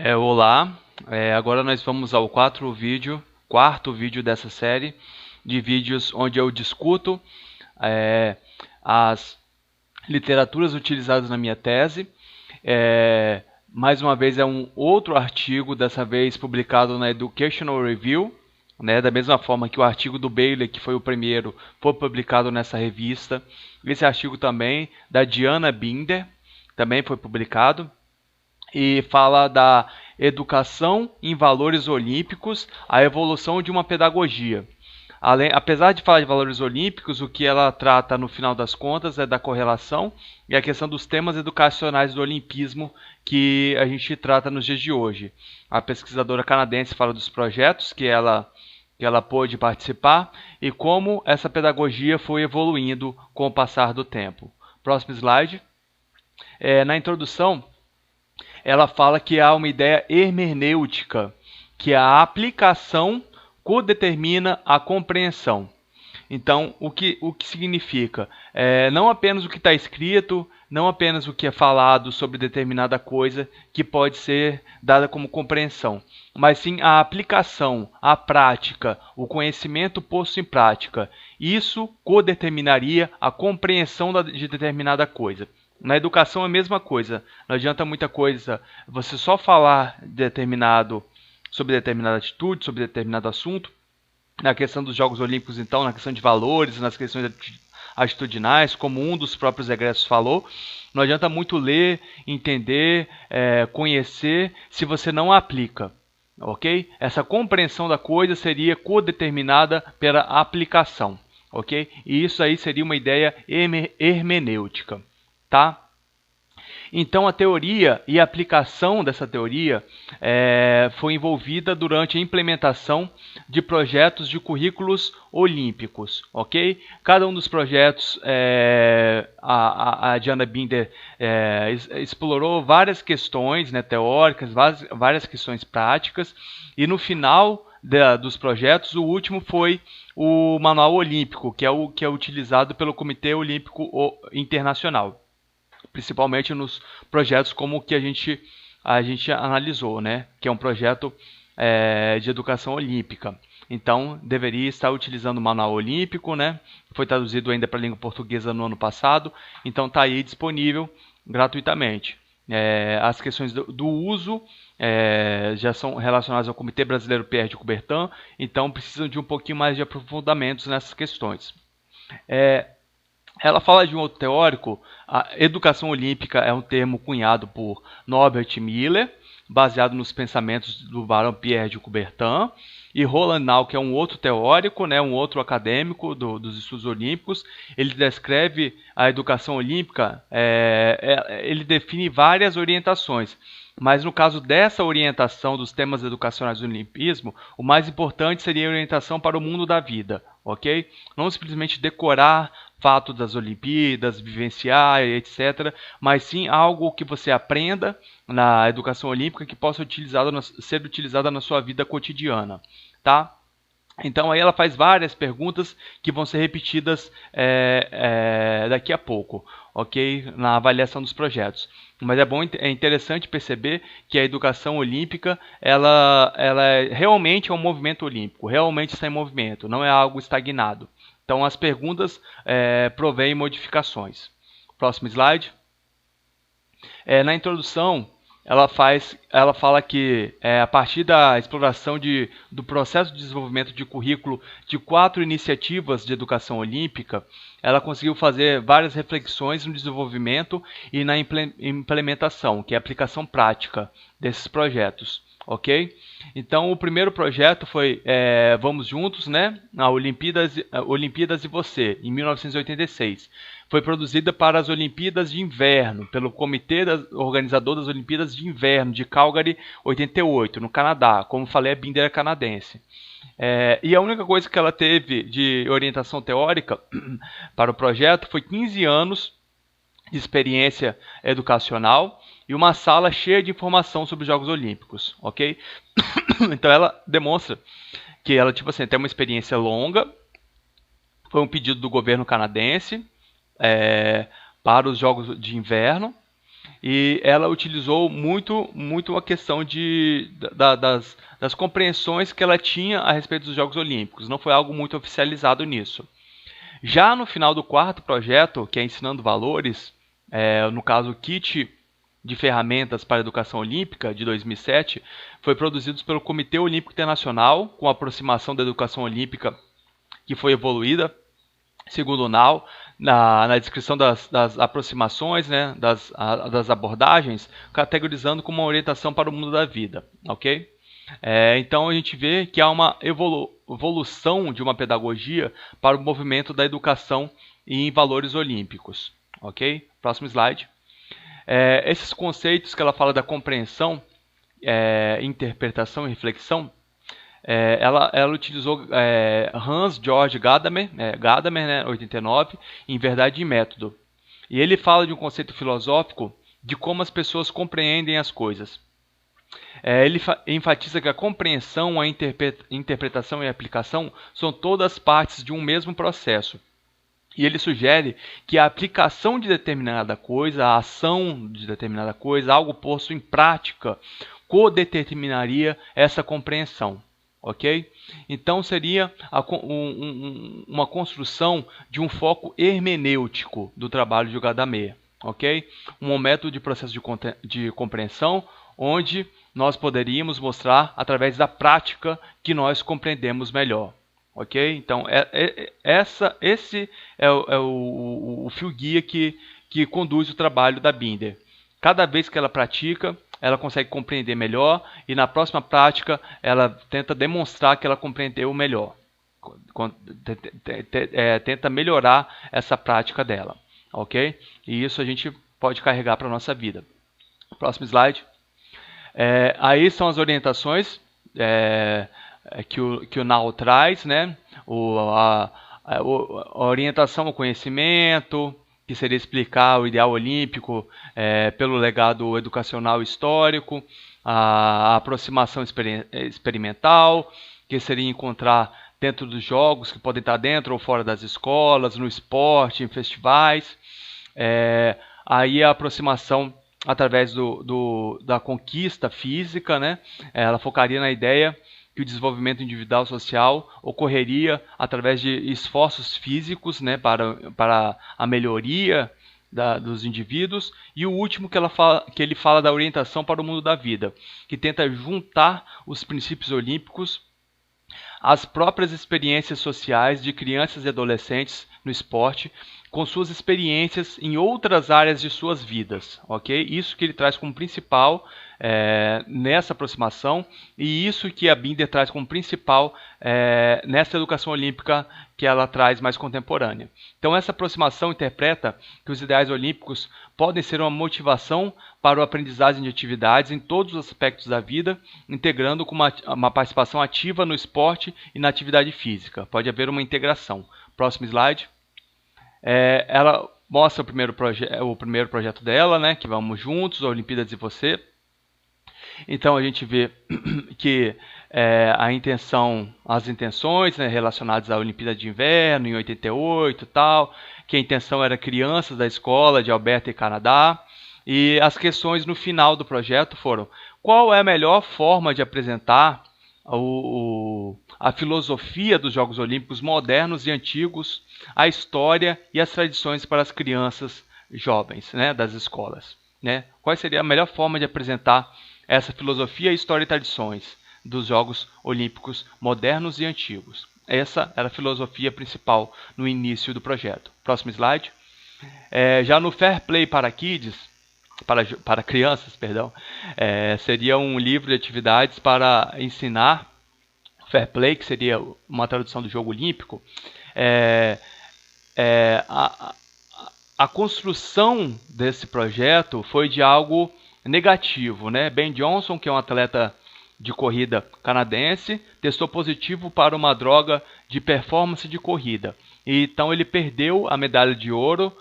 Olá, agora nós vamos ao quarto vídeo dessa série de vídeos onde eu discuto é, as literaturas utilizadas na minha tese. Mais uma vez é um outro artigo, dessa vez publicado na Educational Review, né, da mesma forma que o artigo do Bailey, que foi o primeiro, foi publicado nessa revista. Esse artigo também, da Diana Binder, também foi publicado e fala da educação em valores olímpicos, a evolução de uma pedagogia. Apesar de falar de valores olímpicos, o que ela trata no final das contas é da correlação e a questão dos temas educacionais do olimpismo que a gente trata nos dias de hoje. A pesquisadora canadense fala dos projetos que ela pôde participar e como essa pedagogia foi evoluindo com o passar do tempo. Próximo slide. Na introdução, ela fala que há uma ideia hermenêutica, que a aplicação codetermina a compreensão. Então, o que significa? Não apenas o que está escrito, não apenas o que é falado sobre determinada coisa que pode ser dada como compreensão, mas sim a aplicação, a prática, o conhecimento posto em prática. Isso codeterminaria a compreensão de determinada coisa. Na educação é a mesma coisa. Não adianta muita coisa você só falar sobre determinada atitude, sobre determinado assunto. Na questão dos Jogos Olímpicos, então, na questão de valores, nas questões atitudinais, como um dos próprios egressos falou, não adianta muito ler, entender, conhecer, se você não aplica. Ok? Essa compreensão da coisa seria codeterminada pela aplicação. Ok? E isso aí seria uma ideia hermenêutica. Tá? Então a teoria e a aplicação dessa teoria foi envolvida durante a implementação de projetos de currículos olímpicos, ok? Cada um dos projetos, a Diana Binder explorou várias questões, né, teóricas, várias questões práticas, e no final dos projetos, o último foi o Manual Olímpico, que é utilizado pelo Comitê Olímpico Internacional, principalmente nos projetos como o que a gente analisou, né? Que é um projeto de educação olímpica. Então, deveria estar utilizando o Manual Olímpico, né? Foi traduzido ainda para a língua portuguesa no ano passado, então está aí disponível gratuitamente. As questões do uso já são relacionadas ao Comitê Brasileiro Pierre de Coubertin, então precisam de um pouquinho mais de aprofundamentos nessas questões. Ela fala de um outro teórico. A educação olímpica é um termo cunhado por Norbert Miller, baseado nos pensamentos do barão Pierre de Coubertin, e Roland Nau, que é um outro teórico, né, um outro acadêmico dos estudos olímpicos. Ele descreve a educação olímpica, ele define várias orientações, mas no caso dessa orientação dos temas educacionais do olimpismo, o mais importante seria a orientação para o mundo da vida, ok? Não simplesmente decorar fatos das Olimpíadas, vivenciar, etc., mas sim algo que você aprenda na educação olímpica que possa ser utilizada na sua vida cotidiana, tá? Então aí ela faz várias perguntas que vão ser repetidas daqui a pouco, ok? Na avaliação dos projetos. Mas é interessante perceber que a educação olímpica ela realmente é um movimento olímpico, realmente está em movimento, não é algo estagnado. Então as perguntas provêm modificações. Próximo slide. Na introdução, ela fala que a partir da exploração do processo de desenvolvimento de currículo de 4 iniciativas de educação olímpica, ela conseguiu fazer várias reflexões no desenvolvimento e na implementação, que é a aplicação prática desses projetos. Ok? Então o primeiro projeto foi Vamos Juntos, né? Olimpíadas e Você, em 1986. Foi produzida para as Olimpíadas de Inverno, pelo Comitê Organizador das Olimpíadas de Inverno de Calgary 88, no Canadá. Como falei, a Binder é canadense. E a única coisa que ela teve de orientação teórica para o projeto foi 15 anos de experiência educacional e uma sala cheia de informação sobre os Jogos Olímpicos, ok? Então ela demonstra que ela tem uma experiência longa. Foi um pedido do governo canadense para os Jogos de Inverno. E ela utilizou muito a questão das compreensões que ela tinha a respeito dos Jogos Olímpicos. Não foi algo muito oficializado nisso. Já no final do quarto projeto, que é Ensinando Valores, no caso o Kit de Ferramentas para a Educação Olímpica, de 2007, foi produzido pelo Comitê Olímpico Internacional, com a aproximação da educação olímpica que foi evoluída, segundo o NAU, na descrição das aproximações, né, das abordagens, categorizando como uma orientação para o mundo da vida. Ok? Então a gente vê que há uma evolução de uma pedagogia para o movimento da educação em valores olímpicos. Ok? Próximo slide. Esses conceitos que ela fala da compreensão, interpretação e reflexão, ela utilizou Hans Georg Gadamer, né, 89, em Verdade e Método. E ele fala de um conceito filosófico de como as pessoas compreendem as coisas. Ele enfatiza que a compreensão, a interpretação e a aplicação são todas partes de um mesmo processo. E ele sugere que a aplicação de determinada coisa, a ação de determinada coisa, algo posto em prática, codeterminaria essa compreensão. Ok? Então seria uma construção de um foco hermenêutico do trabalho de Gadamer. Ok? Um método de processo de compreensão onde nós poderíamos mostrar através da prática que nós compreendemos melhor. Ok? Então esse é o fio guia que conduz o trabalho da Binder. Cada vez que ela pratica, ela consegue compreender melhor e na próxima prática ela tenta demonstrar que ela compreendeu melhor. Tenta melhorar essa prática dela. Ok? E isso a gente pode carregar para a nossa vida. Próximo slide. Aí são as orientações que o NAU traz, né? A orientação ao conhecimento, que seria explicar o ideal olímpico pelo legado educacional histórico, a aproximação experimental, que seria encontrar dentro dos jogos, que podem estar dentro ou fora das escolas, no esporte, em festivais. Aí a aproximação através da conquista física, né? Ela focaria na ideia que o desenvolvimento individual social ocorreria através de esforços físicos, né, para a melhoria dos indivíduos. E o último que ele fala da orientação para o mundo da vida, que tenta juntar os princípios olímpicos às próprias experiências sociais de crianças e adolescentes no esporte, com suas experiências em outras áreas de suas vidas, ok? Isso que ele traz como principal nessa aproximação e isso que a Binder traz como principal nessa educação olímpica que ela traz mais contemporânea. Então essa aproximação interpreta que os ideais olímpicos podem ser uma motivação para a aprendizagem de atividades em todos os aspectos da vida, integrando com uma participação ativa no esporte e na atividade física. Pode haver uma integração. Próximo slide. Ela mostra o primeiro projeto dela, né, que vamos juntos, Olimpíadas e você. Então a gente vê que as intenções, né, relacionadas à Olimpíada de Inverno em 88 e tal, que a intenção era crianças da escola de Alberta e Canadá. E as questões no final do projeto foram: qual é a melhor forma de apresentar a filosofia dos Jogos Olímpicos modernos e antigos, a história e as tradições para as crianças jovens, né, das escolas, né? Qual seria a melhor forma de apresentar essa filosofia, história e tradições dos Jogos Olímpicos modernos e antigos? Essa era a filosofia principal no início do projeto. Próximo slide. Já no Fair Play para Kids, para crianças, perdão, seria um livro de atividades para ensinar Fair Play, que seria uma tradução do jogo olímpico. A construção desse projeto foi de algo negativo, né? Ben Johnson, que é um atleta de corrida canadense, testou positivo para uma droga de performance de corrida. Então ele perdeu a medalha de ouro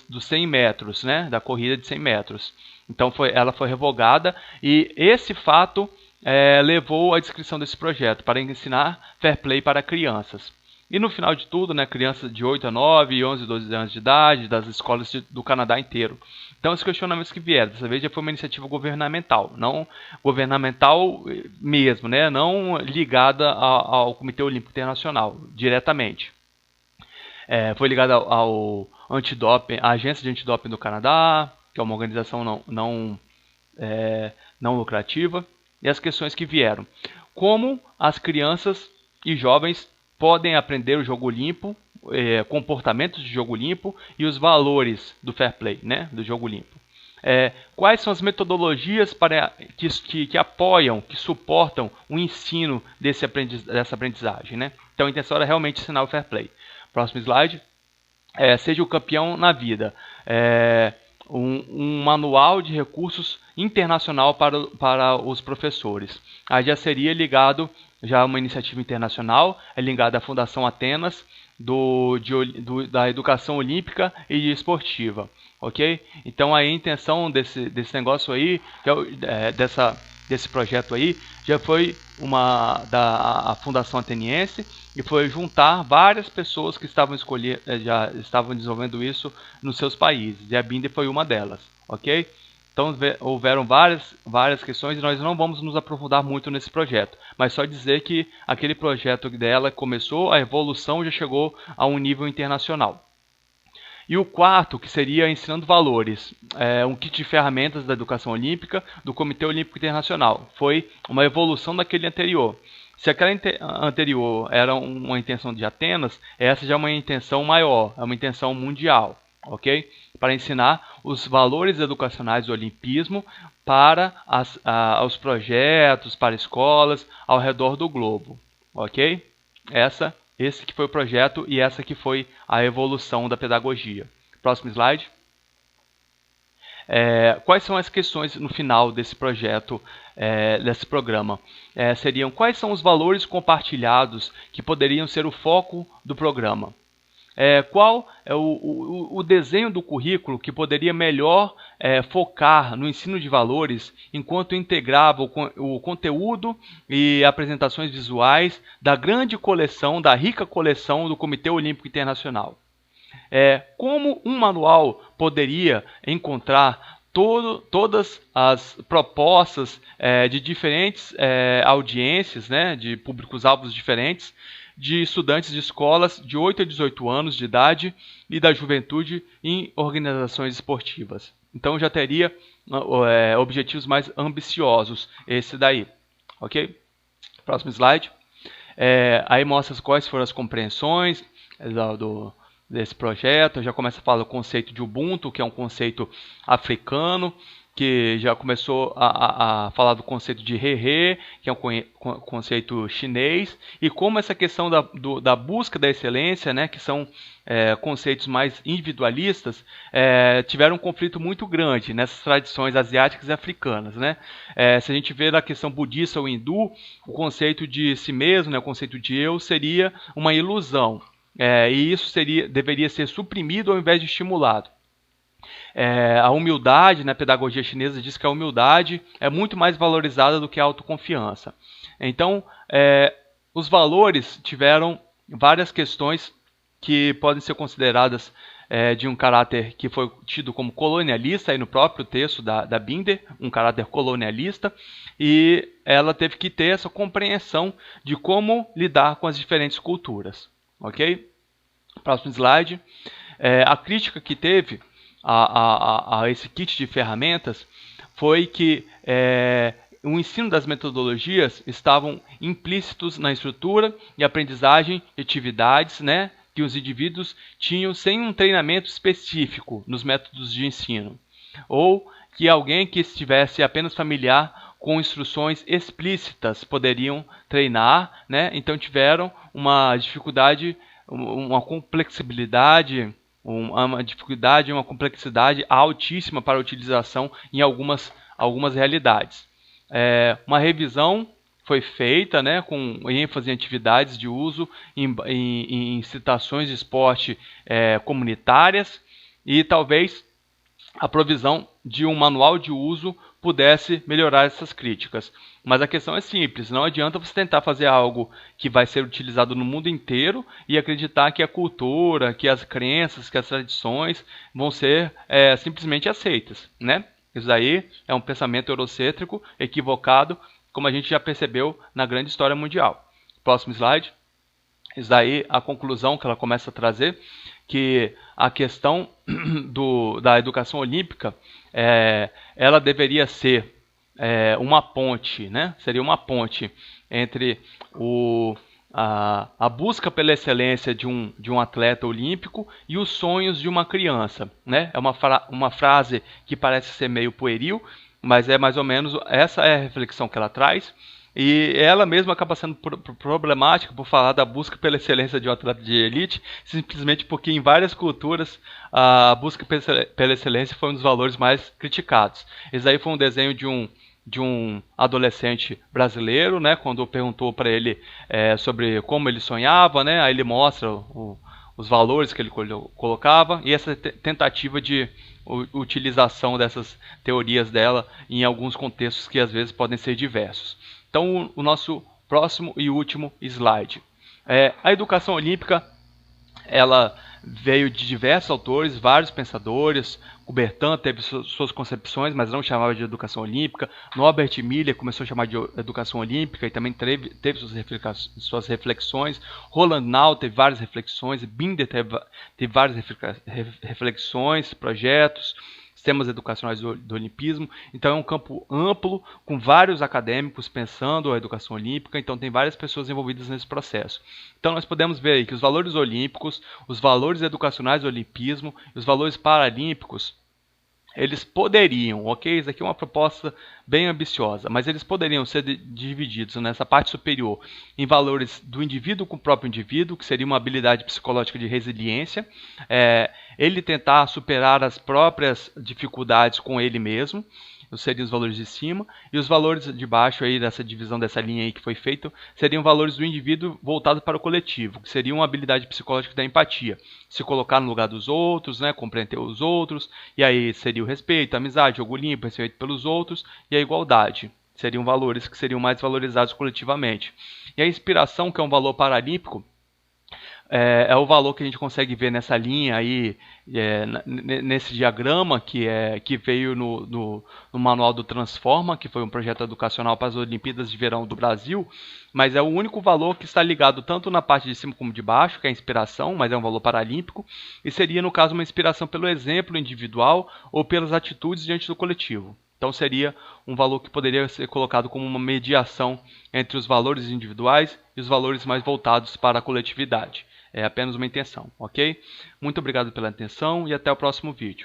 dos 100 metros, né? Da corrida de 100 metros. Então ela foi revogada e esse fato levou à descrição desse projeto para ensinar Fair Play para crianças. E no final de tudo, né, crianças de 8 a 9, e 11 e 12 anos de idade, das escolas do Canadá inteiro. Então, os questionamentos que vieram, dessa vez já foi uma iniciativa governamental, não governamental mesmo, né, não ligada ao Comitê Olímpico Internacional, diretamente. Foi ligada ao antidoping, à Agência de Antidoping do Canadá, que é uma organização não lucrativa, e as questões que vieram. Como as crianças e jovens podem aprender o jogo limpo, comportamentos de jogo limpo e os valores do fair play, né, do jogo limpo. Quais são as metodologias que apoiam, que suportam o ensino dessa aprendizagem, né? Então a intenção era realmente ensinar o fair play. Próximo slide. Seja o campeão na vida. Um manual de recursos internacional para os professores. Aí já seria ligado já uma iniciativa internacional, ligada à Fundação Atenas, da educação olímpica e esportiva, ok? Então aí a intenção desse negócio aí, desse projeto aí, já foi a Fundação Ateniense, e foi juntar várias pessoas que já estavam desenvolvendo isso nos seus países, e a Binder foi uma delas, ok? Então houveram várias questões e nós não vamos nos aprofundar muito nesse projeto, mas só dizer que aquele projeto dela começou, a evolução já chegou a um nível internacional. E o quarto, que seria Ensinando Valores, um kit de ferramentas da educação olímpica do Comitê Olímpico Internacional. Foi uma evolução daquele anterior. Se aquela anterior era uma intenção de Atenas, essa já é uma intenção maior, é uma intenção mundial, ok? Para ensinar os valores educacionais do olimpismo para os projetos, para escolas ao redor do globo, ok? Esse que foi o projeto e essa que foi a evolução da pedagogia. Próximo slide. Quais são as questões no final desse projeto, desse programa? Seriam quais são os valores compartilhados que poderiam ser o foco do programa? Qual é o desenho do currículo que poderia melhor focar no ensino de valores enquanto integrava o conteúdo e apresentações visuais da grande coleção, da rica coleção do Comitê Olímpico Internacional? Como um manual poderia encontrar todas as propostas de diferentes audiências, né, de públicos-alvos diferentes, de estudantes de escolas de 8 a 18 anos de idade e da juventude em organizações esportivas. Então já teria objetivos mais ambiciosos, esse daí. Ok? Próximo slide. Aí mostra quais foram as compreensões desse projeto. Já começa a falar do conceito de Ubuntu, que é um conceito africano, que já começou a falar do conceito de He-He, que é um conceito chinês, e como essa questão da busca da excelência, né, que são conceitos mais individualistas, tiveram um conflito muito grande nessas tradições asiáticas e africanas, né? Se a gente vê na questão budista ou hindu, o conceito de si mesmo, né, o conceito de eu, seria uma ilusão, e isso deveria ser suprimido ao invés de estimulado. A humildade, na pedagogia chinesa, diz que a humildade é muito mais valorizada do que a autoconfiança. Então, os valores tiveram várias questões que podem ser consideradas de um caráter que foi tido como colonialista, aí no próprio texto da Binder, um caráter colonialista, e ela teve que ter essa compreensão de como lidar com as diferentes culturas. Ok? Próximo slide. A crítica que teve a esse kit de ferramentas foi que o ensino das metodologias estavam implícitos na estrutura e aprendizagem de atividades, né, que os indivíduos tinham sem um treinamento específico nos métodos de ensino, ou que alguém que estivesse apenas familiar com instruções explícitas poderiam treinar, né? Então tiveram uma dificuldade, uma complexibilidade, uma dificuldade e uma complexidade altíssima para a utilização em algumas realidades. Uma revisão foi feita, né, com ênfase em atividades de uso, em citações de esporte comunitárias, e talvez a provisão de um manual de uso pudesse melhorar essas críticas. Mas a questão é simples, não adianta você tentar fazer algo que vai ser utilizado no mundo inteiro e acreditar que a cultura, que as crenças, que as tradições vão ser simplesmente aceitas, né? Isso aí é um pensamento eurocêntrico, equivocado, como a gente já percebeu na grande história mundial. Próximo slide. Isso daí a conclusão que ela começa a trazer, que a questão da educação olímpica, ela deveria ser uma ponte, né? Seria uma ponte entre a busca pela excelência de um atleta olímpico e os sonhos de uma criança, né? É uma frase que parece ser meio pueril, mas é mais ou menos essa é a reflexão que ela traz. E ela mesma acaba sendo problemática por falar da busca pela excelência de um atleta de elite, simplesmente porque em várias culturas a busca pela excelência foi um dos valores mais criticados. Esse aí foi um desenho de um adolescente brasileiro, né, quando perguntou para ele sobre como ele sonhava, né, aí ele mostra os valores que ele colocava e essa tentativa de utilização dessas teorias dela em alguns contextos que às vezes podem ser diversos. Então, o nosso próximo e último slide. A educação olímpica, ela veio de diversos autores, vários pensadores. Coubertin teve suas concepções, mas não chamava de educação olímpica. Norbert Miller começou a chamar de educação olímpica e também teve suas reflexões. Roland Nau teve várias reflexões. Binder teve várias reflexões, projetos, sistemas educacionais do olimpismo. Então é um campo amplo, com vários acadêmicos pensando a educação olímpica, então tem várias pessoas envolvidas nesse processo. Então nós podemos ver aí que os valores olímpicos, os valores educacionais do olimpismo e os valores paralímpicos, eles poderiam, ok? Isso aqui é uma proposta bem ambiciosa, mas eles poderiam ser divididos nessa parte superior em valores do indivíduo com o próprio indivíduo, que seria uma habilidade psicológica de resiliência, ele tentar superar as próprias dificuldades com ele mesmo, seriam os valores de cima, e os valores de baixo aí dessa divisão dessa linha aí que foi feita, seriam valores do indivíduo voltado para o coletivo, que seria uma habilidade psicológica da empatia, se colocar no lugar dos outros, né, compreender os outros, e aí seria o respeito, a amizade, jogo limpo, respeito pelos outros, e a igualdade. Seriam valores que seriam mais valorizados coletivamente. E a inspiração, que é um valor paralímpico, é o valor que a gente consegue ver nessa linha aí, nesse diagrama que veio no manual do Transforma, que foi um projeto educacional para as Olimpíadas de Verão do Brasil, mas é o único valor que está ligado tanto na parte de cima como de baixo, que é a inspiração, mas é um valor paralímpico, e seria, no caso, uma inspiração pelo exemplo individual ou pelas atitudes diante do coletivo. Então seria um valor que poderia ser colocado como uma mediação entre os valores individuais e os valores mais voltados para a coletividade. É apenas uma intenção, ok? Muito obrigado pela atenção e até o próximo vídeo.